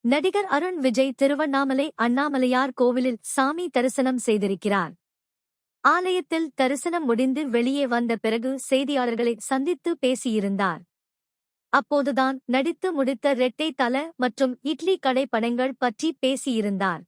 நடிகர் அருண் விஜய் திருவண்ணாமலை அண்ணாமலையார் கோவிலில் சாமி தரிசனம் செய்திருக்கிறார். ஆலயத்தில் தரிசனம் முடிந்து வெளியே வந்த பிறகு செய்தியாளர்களை சந்தித்து பேசியிருந்தார். அப்போதுதான் நடித்து முடித்த ரெட்டை தல மற்றும் இட்லி கடை படங்கள் பற்றி பேசியிருந்தார்.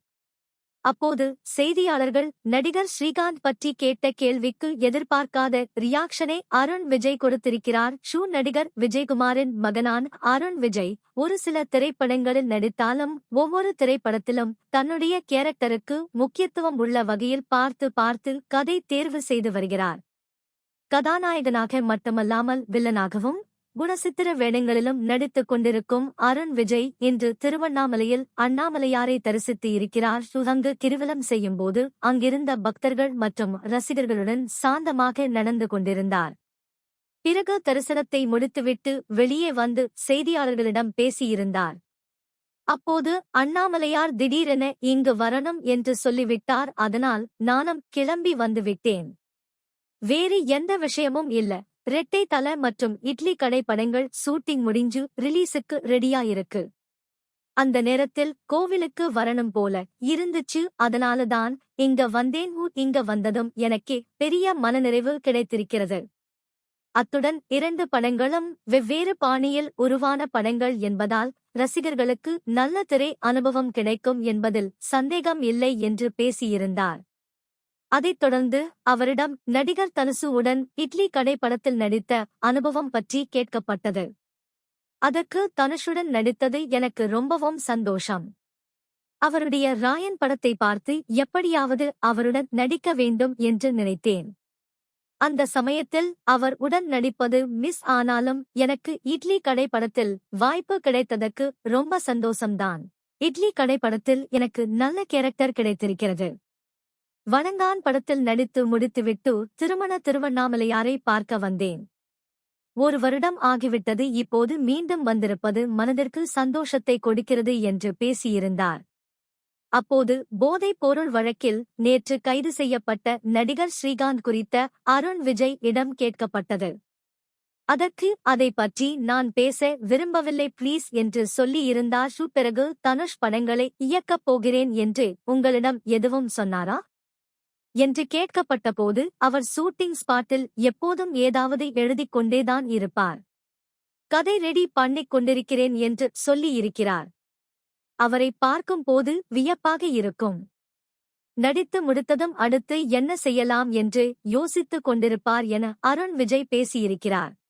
அப்போது செய்தியாளர்கள் நடிகர் ஸ்ரீகாந்த் பற்றி கேட்ட கேள்விக்கு எதிர்பார்க்காத ரியாக்ஷனை அருண் விஜய் கொடுத்திருக்கிறார். நடிகர் விஜயகுமாரின் மகனான அருண் விஜய் ஒரு சில திரைப்படங்களில் நடித்தாலும் ஒவ்வொரு திரைப்படத்திலும் தன்னுடைய கேரக்டருக்கு முக்கியத்துவம் உள்ள வகையில் பார்த்து கதை தேர்வு செய்து வருகிறார். கதாநாயகனாக மட்டுமல்லாமல் வில்லனாகவும் குணசித்திர வேடங்களிலும் நடித்துக் கொண்டிருக்கும் அருண் விஜய் இன்று திருவண்ணாமலையில் அண்ணாமலையாரை தரிசித்து இருக்கிறார். அங்கு கிருவலம் செய்யும்போது அங்கிருந்த பக்தர்கள் மற்றும் ரசிகர்களுடன் சாந்தமாக நடந்து கொண்டிருந்தார். பிறகு தரிசனத்தை முடித்துவிட்டு வெளியே வந்து செய்தியாளர்களிடம் பேசியிருந்தார். அப்போது அண்ணாமலையார் திடீரென இங்கு வரணும் என்று சொல்லிவிட்டார். அதனால் நானும் கிளம்பி வந்துவிட்டேன். வேறு எந்த விஷயமும் இல்ல. ரெட்டை தல மற்றும் இட்லி கடை படங்கள் ஷூட்டிங் முடிஞ்சு ரிலீஸுக்கு ரெடியாயிருக்கு. அந்த நேரத்தில் கோவிலுக்கு வரணும் போல இருந்துச்சு. அதனாலதான் இங்க வந்தேன். இங்க வந்ததும் எனக்கே பெரிய மனநிறைவு கிடைத்திருக்கிறது. அத்துடன் 2 படங்களும் வெவ்வேறு பாணியில் உருவான படங்கள் என்பதால் ரசிகர்களுக்கு நல்ல திரை அனுபவம் கிடைக்கும் என்பதில் சந்தேகம் இல்லை என்று பேசியிருந்தார். அதைத் தொடர்ந்து அவரிடம் நடிகர் தனுஷுவுடன் இட்லி கடை படத்தில் நடித்த அனுபவம் பற்றி கேட்கப்பட்டது. அதற்கு தனுஷுடன் நடித்தது எனக்கு ரொம்பவும் சந்தோஷம். அவருடைய ராயன் படத்தை பார்த்து எப்படியாவது அவருடன் நடிக்க வேண்டும் என்று நினைத்தேன். அந்த சமயத்தில் அவர் உடன் நடிப்பது மிஸ் ஆனாலும் எனக்கு இட்லி கடை படத்தில் வாய்ப்பு கிடைத்ததற்கு ரொம்ப சந்தோஷம்தான். இட்லி கடை படத்தில் எனக்கு நல்ல கேரக்டர் கிடைத்திருக்கிறது. வணங்கான் படத்தில் நடித்து முடித்துவிட்டு திருவண்ணாமலையாரை பார்க்க வந்தேன். 1 வருடம் ஆகிவிட்டது. இப்போது மீண்டும் வந்திருப்பது மனதிற்கு சந்தோஷத்தை கொடுக்கிறது என்று பேசியிருந்தார். அப்போது போதைப் பொருள் வழக்கில் நேற்று கைது செய்யப்பட்ட நடிகர் ஸ்ரீகாந்த் குறித்த அருண் விஜய் இடம் கேட்கப்பட்டது. அதற்கு அதை பற்றி நான் பேச விரும்பவில்லை ப்ளீஸ் என்று சொல்லியிருந்தார். பிறகு தனுஷ் படங்களை இயக்கப் போகிறேன் என்று உங்களிடம் எதுவும் சொன்னாரா என்று கேட்கப்பட்டபோது அவர் ஷூட்டிங் ஸ்பாட்டில் எப்போதும் ஏதாவது எழுதிக் கொண்டேதான் இருப்பார். கதை ரெடி பண்ணிக் கொண்டிருக்கிறேன் என்று சொல்லியிருக்கிறார். அவரை பார்க்கும் போது வியப்பாக இருக்கும். நடித்து முடித்ததும் அடுத்து என்ன செய்யலாம் என்று யோசித்துக் கொண்டிருப்பார் என அருண் விஜய் பேசியிருக்கிறார்.